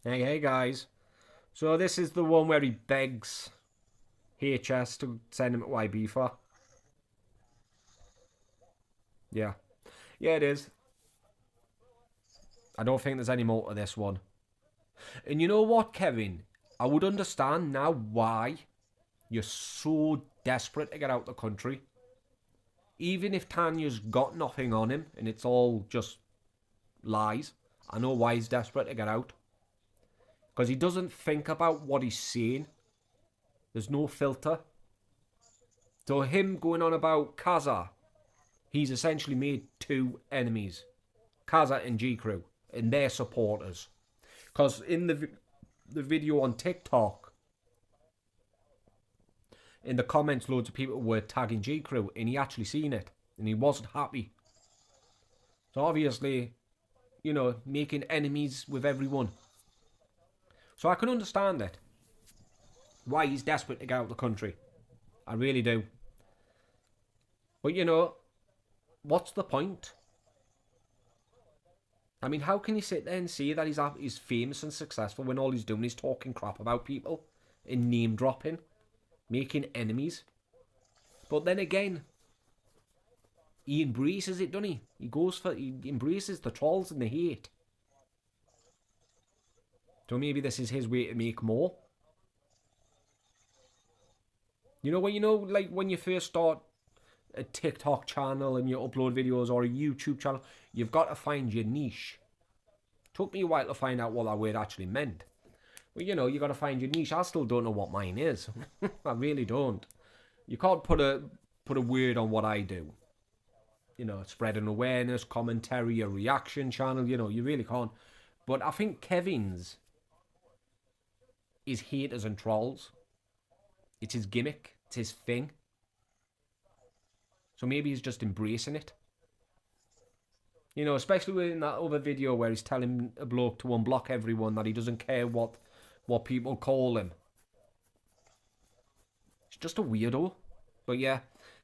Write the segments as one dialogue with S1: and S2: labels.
S1: Hey guys. So this is the one where he begs HS to send him to Ibiza. Yeah. Yeah, it is. I don't think there's any more to this one. And you know what, Kevin? I would understand now why you're so desperate to get out the country. Even if Tanya's got nothing on him and it's all just lies, I know why he's desperate to get out. Because he doesn't think about what he's saying. There's no filter. So him going on about Kaza, he's essentially made two enemies, Kaza and G Crew, and their supporters. Because in the video on TikTok, in the comments, loads of people were tagging G Crew, and he actually seen it, and he wasn't happy. So obviously, making enemies with everyone. So I can understand it. Why he's desperate to get out of the country. I really do. But what's the point? I mean, how can he sit there and say that he's famous and successful when all he's doing is talking crap about people and name dropping, making enemies? But then again, he embraces it, doesn't he? He embraces the trolls and the hate. So maybe this is his way to make more. Like when you first start a TikTok channel and you upload videos or a YouTube channel, you've got to find your niche. Took me a while to find out what that word actually meant. Well, you got to find your niche. I still don't know what mine is. I really don't. You can't put a word on what I do. Spreading awareness, commentary, a reaction channel. You really can't. But I think Kevin's is haters and trolls. It's his gimmick. It's his thing. So maybe he's just embracing it. Especially in that other video where he's telling a bloke to unblock everyone, that he doesn't care what people call him. He's just a weirdo. But yeah,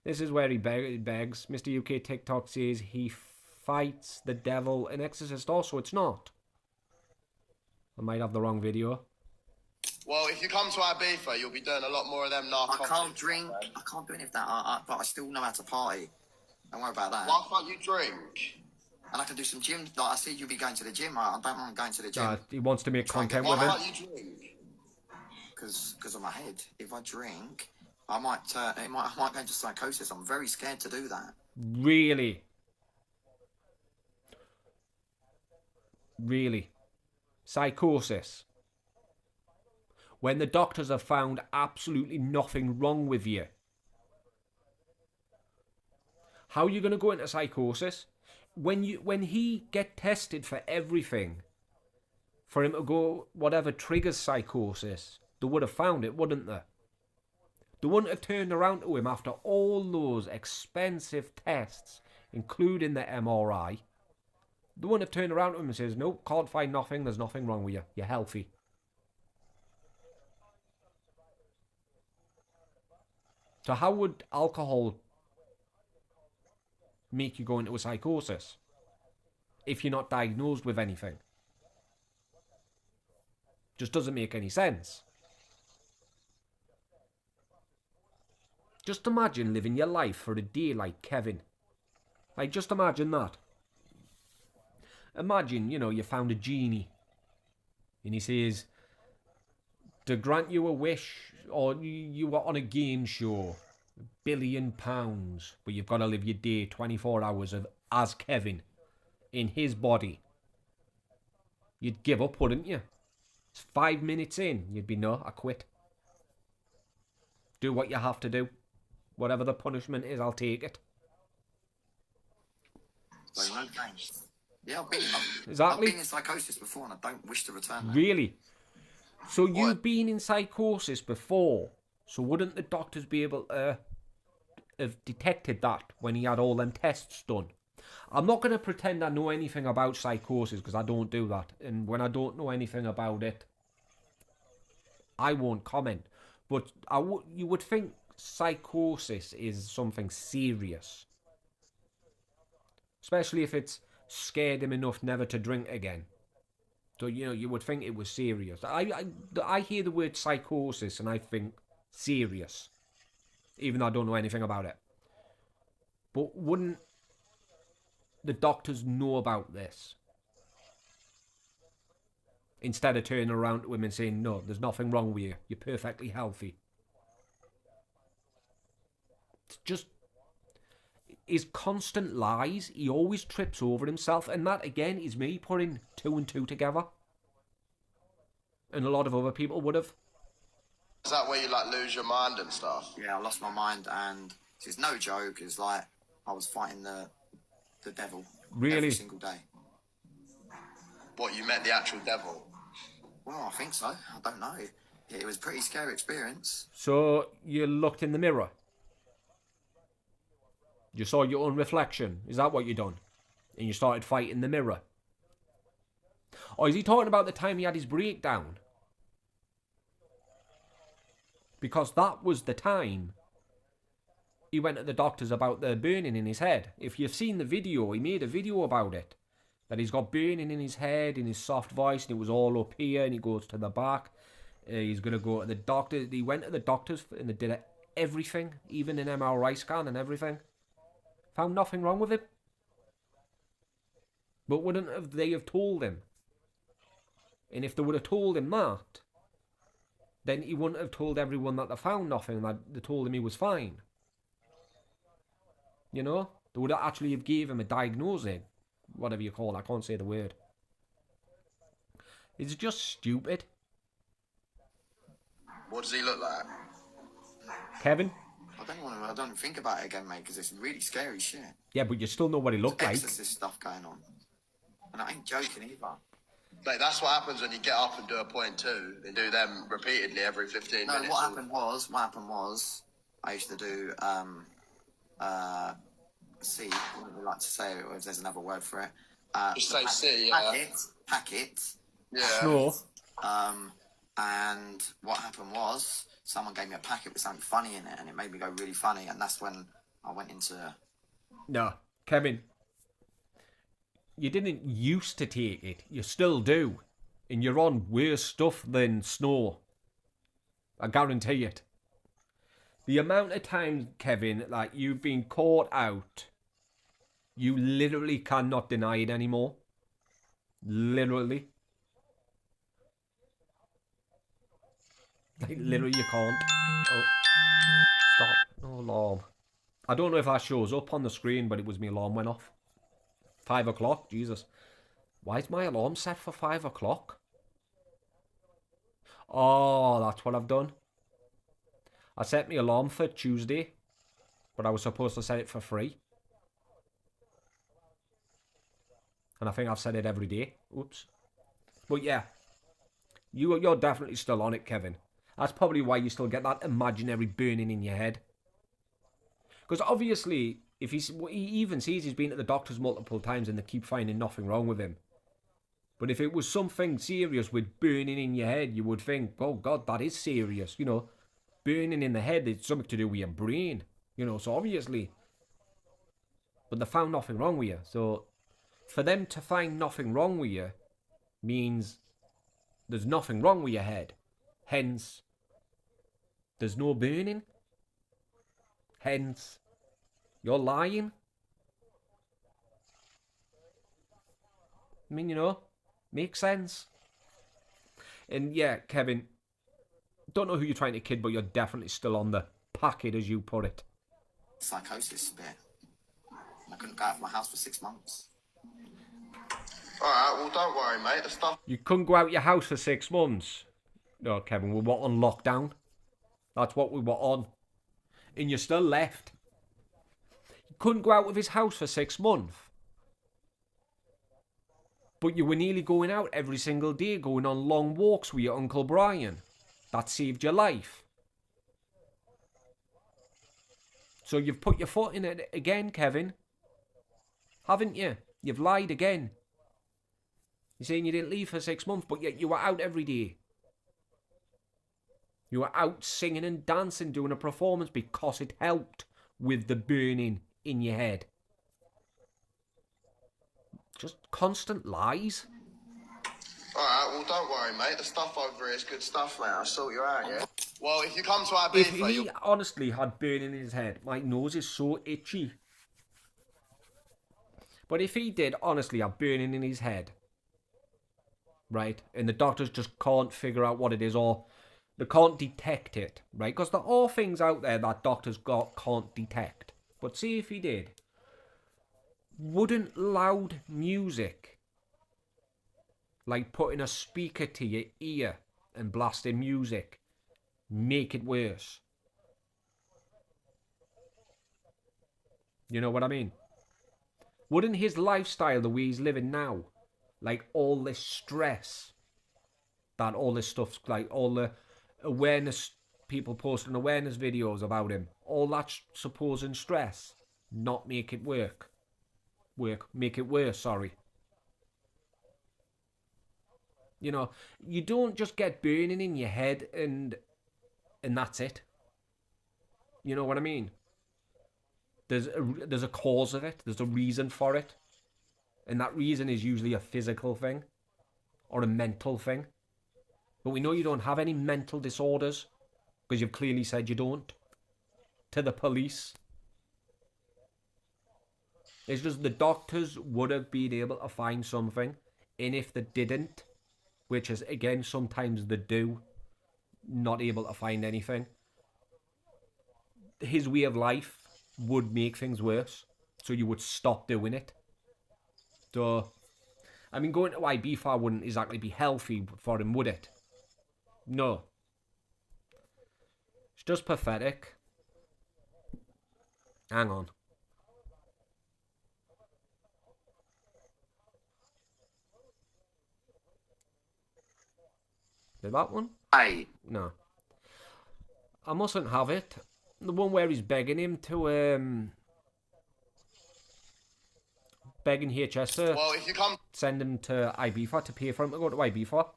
S1: this is where he begs. Mr. UK TikTok says he fights the devil in Exorcist also. It's not. I might have the wrong video.
S2: Well, if you come to Ibiza, you'll be doing a lot more of them narcotics.
S3: I can't drink. I can't do any of that. But I still know how to party. Don't worry about that.
S2: Why can't you drink?
S3: And I can do some gym. Like I said, you'll be going to the gym. I don't mind going to the gym.
S1: He wants to make content
S2: Why
S1: with it.
S2: can't you drink?
S3: Because of my head. If I drink, I might go into psychosis. I'm very scared to do that.
S1: Really? Psychosis? When the doctors have found absolutely nothing wrong with you. How are you going to go into psychosis? When he get tested for everything, for him to go whatever triggers psychosis, they would have found it, wouldn't they? They wouldn't have turned around to him after all those expensive tests, including the MRI. They wouldn't have turned around to him and says, "Nope, can't find nothing. There's nothing wrong with you. You're healthy." So how would alcohol make you go into a psychosis if you're not diagnosed with anything? Just doesn't make any sense. Just imagine living your life for a day like Kevin. Like, just imagine that. Imagine, you found a genie and he says, to grant you a wish, or you were on a game show, £1 billion, but you've got to live your day 24 hours as Kevin in his body. You'd give up, wouldn't you? It's 5 minutes in, you'd be, no, I quit. Do what you have to do. Whatever the punishment is, I'll take it.
S3: So no thanks. Yeah,
S1: Exactly.
S3: I've been in psychosis before and I don't wish to return that.
S1: Really? So you've been in psychosis before, so wouldn't the doctors be able to have detected that when he had all them tests done? I'm not going to pretend I know anything about psychosis, because I don't do that. And when I don't know anything about it, I won't comment. But you would think psychosis is something serious. Especially if it's scared him enough never to drink again. So, you know, you would think it was serious. I hear the word psychosis and I think serious, even though I don't know anything about it. But wouldn't the doctors know about this? Instead of turning around to him and saying, no, there's nothing wrong with you. You're perfectly healthy. It's just his constant lies. He always trips over himself. And that, again, is me putting 2 and 2 together. And a lot of other people would have.
S2: Is that where you like lose your mind and stuff?
S3: Yeah, I lost my mind, and it's no joke. It's like I was fighting the devil
S1: Really?
S3: every single day.
S2: What, you met the actual devil?
S3: Well, I think so. I don't know. It was a pretty scary experience.
S1: So you looked in the mirror. You saw your own reflection. Is that what you done? And you started fighting the mirror. Or is he talking about the time he had his breakdown? Because that was the time he went to the doctors about the burning in his head. If you've seen the video, he made a video about it. That he's got burning in his head, in his soft voice, and it was all up here, and he goes to the back. He's going to go to the doctor. He went to the doctors, and they did everything, even an MRI scan and everything. Found nothing wrong with him. But wouldn't they have told him? And if they would have told him that, then he wouldn't have told everyone that they found nothing, that they told him he was fine. You know? They would actually have gave him a diagnosis. Whatever you call it, I can't say the word. It's just stupid.
S2: What does he look like?
S1: Kevin?
S3: I don't think about it again, mate, because it's really scary shit.
S1: Yeah, but you still know what he looked like.
S3: Exorcist stuff going on. And I ain't joking either.
S2: Mate, that's what happens when you get up and do a point 2. They do them repeatedly every 15
S3: No,
S2: minutes.
S3: what happened was, I used to do, C, what would we like to say, or if there's another word for it.
S2: Just say C, yeah.
S3: Packet.
S2: Yeah.
S1: Snore.
S3: And what happened was, someone gave me a packet with something funny in it, and it made me go really funny, and that's when I went into...
S1: No, Kevin. You didn't used to take it. You still do. And you're on worse stuff than snore. I guarantee it. The amount of times, Kevin, like you've been caught out, you literally cannot deny it anymore. Literally. Like, literally you can't. Oh. Stop. No alarm. I don't know if that shows up on the screen, but it was my alarm went off. 5 o'clock? Jesus. Why is my alarm set for 5 o'clock? Oh, that's what I've done. I set my alarm for Tuesday, but I was supposed to set it for 3. And I think I've set it every day. Oops. But yeah, you're definitely still on it, Kevin. That's probably why you still get that imaginary burning in your head. Because obviously, if he even sees he's been at the doctors multiple times and they keep finding nothing wrong with him. But if it was something serious with burning in your head, you would think, oh God, that is serious. You know, burning in the head is something to do with your brain. You know, so obviously. But they found nothing wrong with you. So for them to find nothing wrong with you means there's nothing wrong with your head. Hence, there's no burning. Hence, you're lying. I mean, you know, makes sense. And yeah, Kevin, don't know who you're trying to kid, but you're definitely still on the packet, as you put it.
S3: Psychosis bit. I couldn't go out of my house for 6 months.
S2: Alright, well, don't worry, mate. The stuff...
S1: You couldn't go out your house for 6 months. No, Kevin, we were on lockdown. That's what we were on. And you still left. You couldn't go out of his house for 6 months. But you were nearly going out every single day, going on long walks with your Uncle Brian. That saved your life. So you've put your foot in it again, Kevin. Haven't you? You've lied again. You're saying you didn't leave for 6 months, but yet you were out every day. You were out singing and dancing, doing a performance because it helped with the burning in your head. Just constant lies.
S2: Alright, well, don't worry, mate. The stuff over here is good stuff, mate. I'll sort you out, yeah? Well, if you come to
S1: If
S2: Ibiza,
S1: he honestly had burning in his head, my nose is so itchy. But if he did honestly have burning in his head, right, and the doctors just can't figure out what it is, or they can't detect it, right? Because there are things out there that doctors can't detect. But see if he did. Wouldn't loud music, like putting a speaker to your ear and blasting music, make it worse? You know what I mean? Wouldn't his lifestyle, the way he's living now, like all this stress, that all this stuff's like all the awareness, people posting awareness videos about him, all that supposing stress, not make it make it worse, sorry. You know, you don't just get burning in your head and that's it. You know what I mean? There's a cause of it, there's a reason for it. And that reason is usually a physical thing or a mental thing. But we know you don't have any mental disorders because you've clearly said you don't to the police. It's just the doctors would have been able to find something, and if they didn't, which is again sometimes they do, not able to find anything, his way of life would make things worse, so you would stop doing it. So, I mean, going to Ibiza wouldn't exactly be healthy for him, would it? No. It's just pathetic. Hang on. Did that one?
S3: Hey.
S1: No. I mustn't have it. The one where he's begging him to, begging HS to
S2: well, if you come,
S1: send him to Ibiza, to pay for him to go to Ibiza.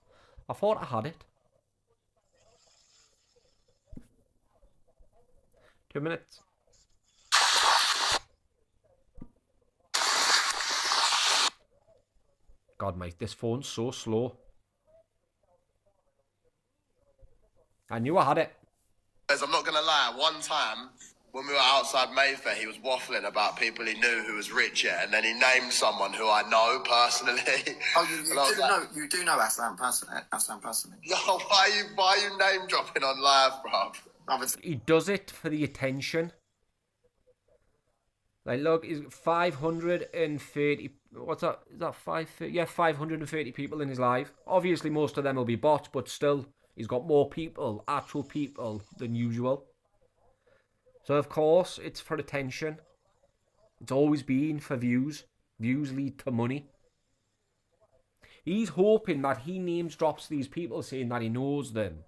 S1: I thought I had it. 2 minutes. God, mate, this phone's so slow. I knew I had it.
S2: I'm not gonna lie. One time when we were outside Mayfair, he was waffling about people he knew who was rich, yeah, and then he named someone who I know personally.
S3: Oh, you
S2: And I was
S3: do
S2: like,
S3: know, you do know Aslan personally.
S2: Yo, why are you name dropping on live, bruv?
S3: Obviously,
S1: He does it for the attention. Like, look, he's 530. What's that? Is that 530? Yeah, 530 people in his live. Obviously, most of them will be bots, but still, he's got more people, actual people, than usual. So, of course, it's for attention. It's always been for views. Views lead to money. He's hoping that he names drops these people saying that he knows them.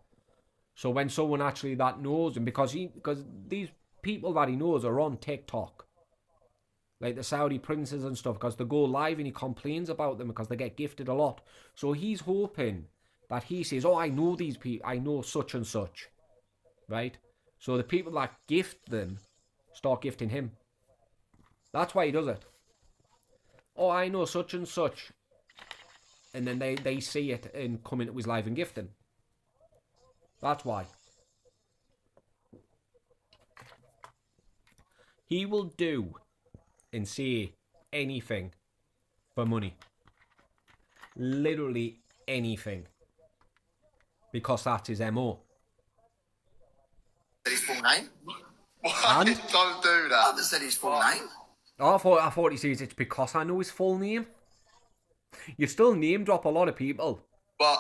S1: So when someone actually that knows him, because these people that he knows are on TikTok, like the Saudi princes and stuff, because they go live and he complains about them because they get gifted a lot. So he's hoping that he says, oh, I know these people, I know such and such, right? So the people that gift them start gifting him. That's why he does it. Oh, I know such and such. And then they see it and come into his live and gift him. That's why. He will do and say anything for money. Literally anything. Because that's his MO.
S3: his full name.
S2: Why?
S1: And?
S2: Don't do
S3: I
S2: that.
S3: haven't said his full name.
S1: Oh, I thought he says it's because I know his full name. You still name drop a lot of people.
S2: But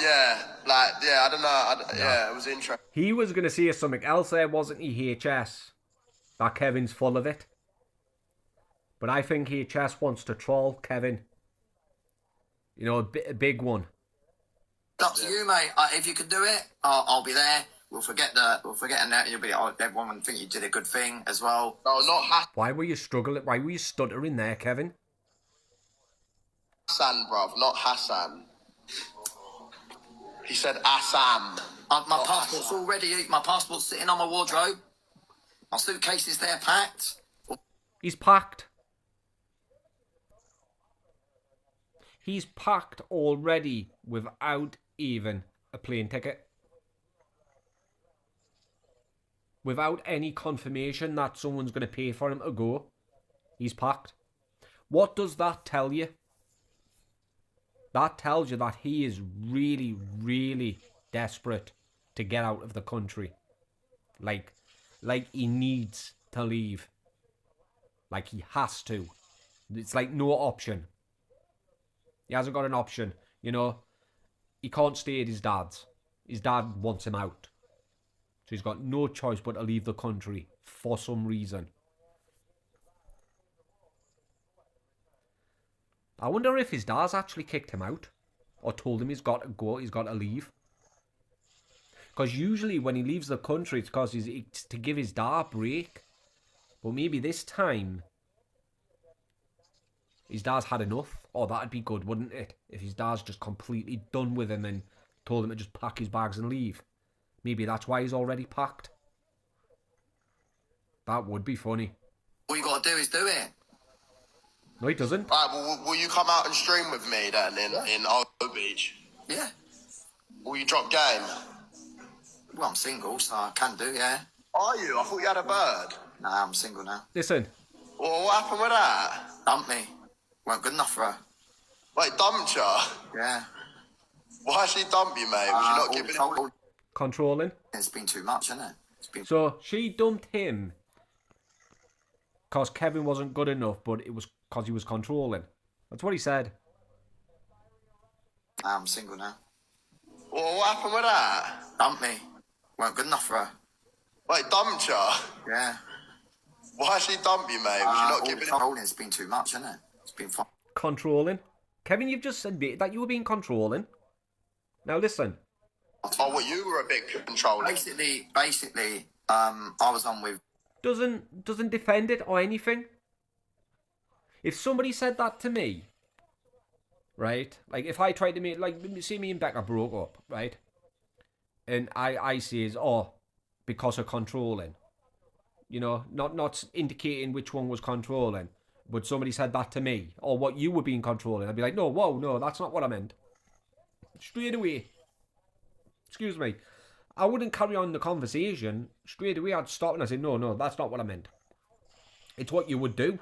S2: yeah, like, yeah, I don't know. Yeah, it was interesting.
S1: He was going to say something else there, wasn't he, HS? That Kevin's full of it. But I think HS wants to troll Kevin. You know, a big one.
S3: It's up to you, mate. If you can do it, I'll be there. We'll forget and that. You'll be. Everyone will think you did a good thing as well.
S2: No, not
S1: Why were you struggling? Why were you stuttering there, Kevin?
S2: Hassan, bruv, not Hassan. He said Assam.
S3: My passport's all ready. My passport's sitting on my wardrobe. My suitcase is there packed.
S1: He's packed. He's packed already without even a plane ticket. Without any confirmation that someone's going to pay for him to go. He's packed. What does that tell you? That tells you that he is really, really desperate to get out of the country. Like he needs to leave. Like he has to. It's like no option. He hasn't got an option. You know, he can't stay at his dad's. His dad wants him out. So he's got no choice but to leave the country for some reason. I wonder if his dad's actually kicked him out. Or told him he's got to go, he's got to leave. Because usually when he leaves the country, it's because it's to give his dad a break. But maybe this time, his dad's had enough. Oh, that'd be good, wouldn't it? If his dad's just completely done with him and told him to just pack his bags and leave. Maybe that's why he's already packed. That would be funny.
S3: All you got to do is do it.
S1: No, he doesn't.
S2: Right, well, will you come out and stream with me then in Old Beach?
S3: Yeah.
S2: Will you drop game?
S3: Well, I'm single, so I can do, yeah.
S2: Are you? I thought you had a bird.
S3: Nah, I'm single now.
S1: Listen.
S2: Well, what happened with that?
S3: Dumped me. Weren't good enough for her.
S2: Wait, dumped you?
S3: Yeah.
S2: Why she dump you, mate? Was you not giving it?
S1: Controlling.
S3: It's been too much, hasn't it? It's been...
S1: So she dumped him because Kevin wasn't good enough, but it was because he was controlling. That's what he said.
S3: Nah, I'm single now.
S2: Well, what happened with that?
S3: Dumped me. Weren't good enough for her.
S2: Wait, dumped you?
S3: Yeah.
S2: Why she dump you, mate? Was you not giving it?
S3: It's been too much, hasn't it? It's been fun.
S1: Controlling. Kevin, you've just admitted that you were being controlling. Now listen.
S2: Oh, well, you were a big controller.
S3: Basically, I was on with...
S1: Doesn't defend it or anything. If somebody said that to me, right? Like if I tried to make, like, see me and Becca broke up, right? And I says, oh, because of controlling. You know, not indicating which one was controlling. But somebody said that to me, or what you were being controlling. I'd be like, no, that's not what I meant. Straight away. Excuse me. I wouldn't carry on the conversation. Straight away I'd stop and I'd say, no, that's not what I meant. It's what you would do.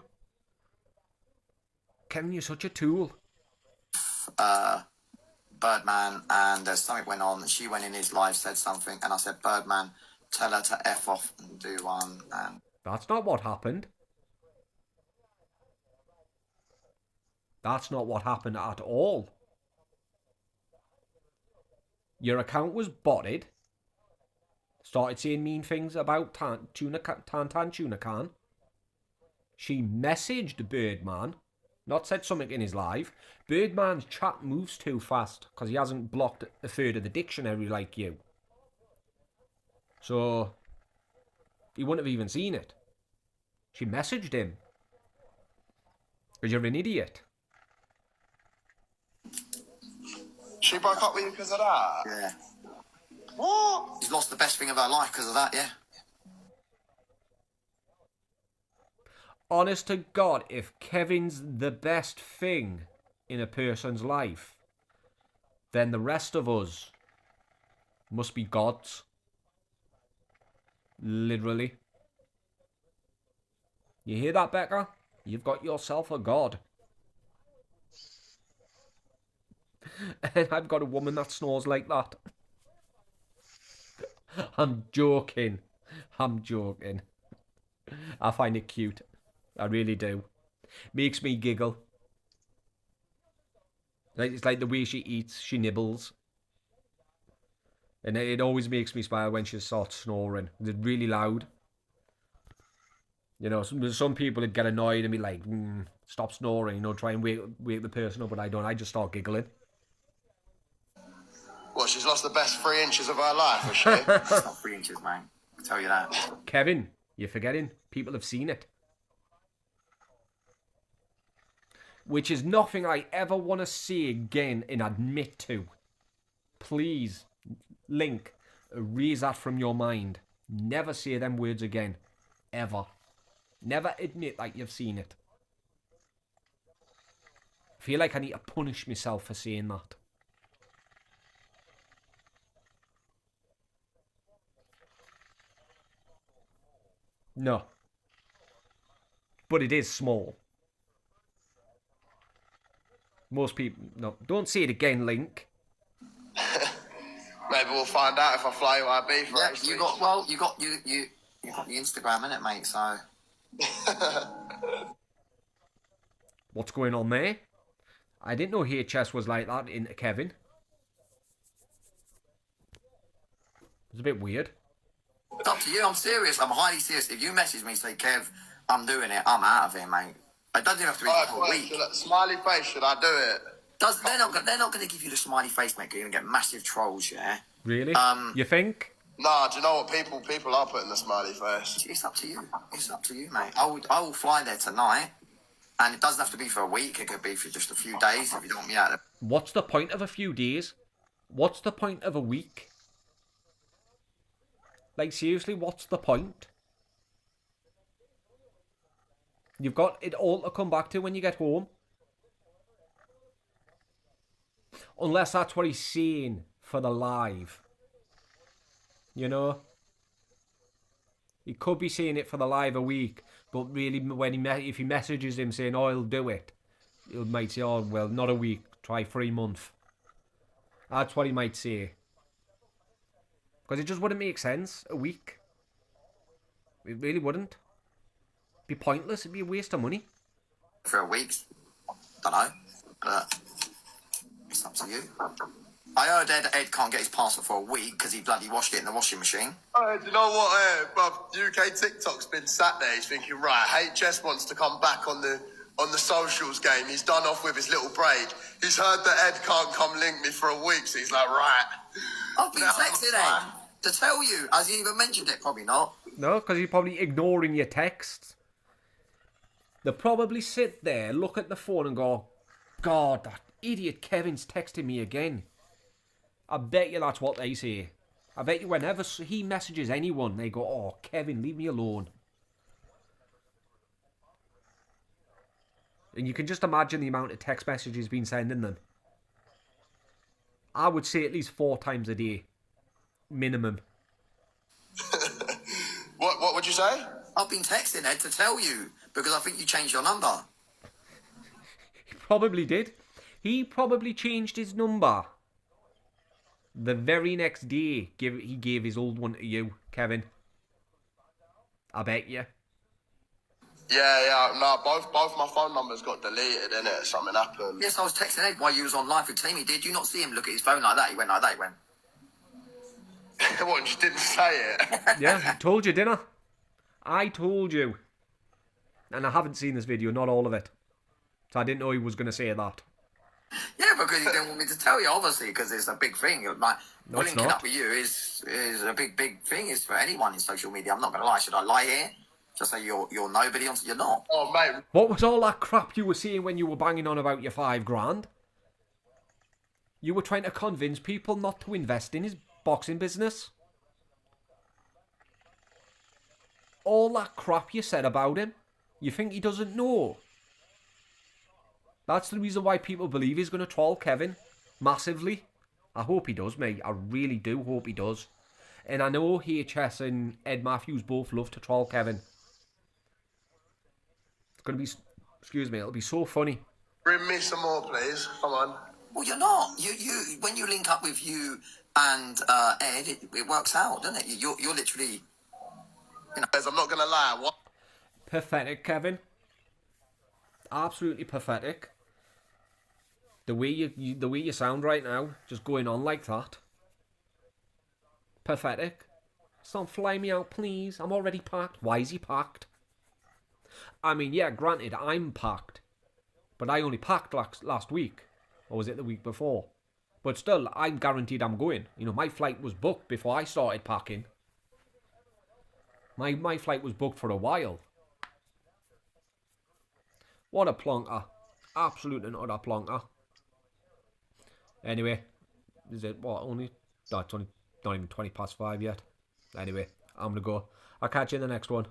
S1: Kevin, you're such a tool.
S3: Birdman, and something went on. She went in his live, said something, and I said, Birdman, tell her to F off and do one. And
S1: that's not what happened. That's not what happened at all. Your account was botted. Started saying mean things about Tan Tuna Can. She messaged Birdman. Not said something in his live. Birdman's chat moves too fast because he hasn't blocked a third of the dictionary like you. So he wouldn't have even seen it. She messaged him. Because you're an idiot.
S2: She broke up with you because of that?
S3: yeah.
S2: What?
S3: She's lost the best thing of her life because of that, yeah.
S1: Honest to God, if Kevin's the best thing in a person's life, then the rest of us must be gods. Literally. You hear that, Becca? You've got yourself a god. And I've got a woman that snores like that. I'm joking. I find it cute. I really do. Makes me giggle. It's like the way she eats, she nibbles. And it always makes me smile when she starts snoring. It's really loud. You know, some people would get annoyed and be like, stop snoring, you know, try and wake the person up, but I don't. I just start giggling.
S2: What, she's lost the best 3 inches of her life, has she?
S3: It's not 3 inches, mate. I'll tell you that.
S1: Kevin, you're forgetting. People have seen it. Which is nothing I ever want to see again and admit to. Please, Link, erase that from your mind. Never say them words again. Ever. Never admit that you've seen it. feel like I need to punish myself for saying that. No. But it is small. Most people... No, don't say it again, Link.
S2: Maybe we'll find out if I fly you Ibiza for
S3: Yeah,
S2: 8
S3: you
S2: weeks.
S3: got well. You got the Instagram, innit, mate? So
S1: What's going on there? I didn't know HS was like that into Kevin. It's a bit weird.
S3: it's up to you. I'm serious. I'm highly serious. If you message me, say, Kev, I'm doing it, I'm out of here, mate. It doesn't even have to be for a week.
S2: Smiley face, should I do it?
S3: They're not going to give you the smiley face, mate. You're going to get massive trolls, yeah.
S1: Really? You think?
S2: Nah, do you know what people are putting the smiley face?
S3: It's up to you. It's up to you, mate. I will fly there tonight, and it doesn't have to be for a week. It could be for just a few days if you don't want me out.
S1: What's the point of a few days? What's the point of a week? Like, seriously, what's the point? You've got it all to come back to when you get home. Unless that's what he's saying for the live. You know? He could be saying it for the live a week, but really, when if he messages him saying, "Oh, he'll do it," he might say, "Oh, well, not a week. Try 3 months." That's what he might say. Because it just wouldn't make sense. A week. It really wouldn't. It'd be pointless. It'd be a waste of money.
S3: For a week, don't know, but it's up to you. I heard Ed can't get his passport for a week because he bloody washed it in the washing machine.
S2: Do you know what? UK TikTok's been sat there. He's thinking, right, HS wants to come back on the socials game. He's done off with his little braid. He's heard that Ed can't come link me for a week, so he's like, right.
S3: I've been texting Ed to tell you. Has he even mentioned it? Probably not.
S1: No, because you're probably ignoring your texts. They'll probably sit there, look at the phone and go, "God, that idiot Kevin's texting me again." I bet you that's what they say. I bet you whenever he messages anyone, they go, "Oh, Kevin, leave me alone." And you can just imagine the amount of text messages he's been sending them. I would say at least 4 times a day. Minimum.
S2: What would you say?
S3: I've been texting Ed to tell you because I think you changed your number.
S1: He probably did. He probably changed his number. The very next day, he gave his old one to you, Kevin. I bet you.
S2: Yeah. No, both my phone numbers got deleted, innit? Something happened.
S3: Yes, I was texting Ed while you was on live with Timmy. Did you not see him look at his phone like that? He went like that. He went.
S2: What, you didn't say it?
S1: Yeah, I told you, didn't I? I told you. And I haven't seen this video, not all of it. So I didn't know he was going to say that.
S3: Yeah, because he didn't want me to tell you, obviously, because it's a big thing. Like,
S1: No, it's
S3: linking
S1: not.
S3: up with you is a big thing. It's for anyone in social media. I'm not going to lie. Should I lie here? Just say you're nobody. You're not.
S2: Oh, mate.
S1: What was all that crap you were saying when you were banging on about your 5 grand? You were trying to convince people not to invest in his boxing business. All that crap you said about him, you think he doesn't know? That's the reason why people believe he's going to troll Kevin massively. I hope he does, mate. I really do hope he does. And I know HS and Ed Matthews both love to troll Kevin. It's going to be, excuse me, it'll be so funny.
S2: Bring me some more, please. Come on.
S3: Well, you're not. You when you link up with you and Ed, it works out, doesn't it? You're literally.
S2: I'm not going to lie. What?
S1: Pathetic, Kevin. Absolutely pathetic. The way you sound right now, just going on like that. Pathetic. Stop flying me out, please. I'm already packed. Why is he packed? I mean, yeah, granted, I'm packed. But I only packed last week. Or was it the week before? But still, I'm guaranteed I'm going. You know, my flight was booked before I started packing. My flight was booked for a while. What a plonker. Absolute and utter plonker. Anyway, is it what? It's only not even 5 yet. Anyway, I'm gonna go. I'll catch you in the next one.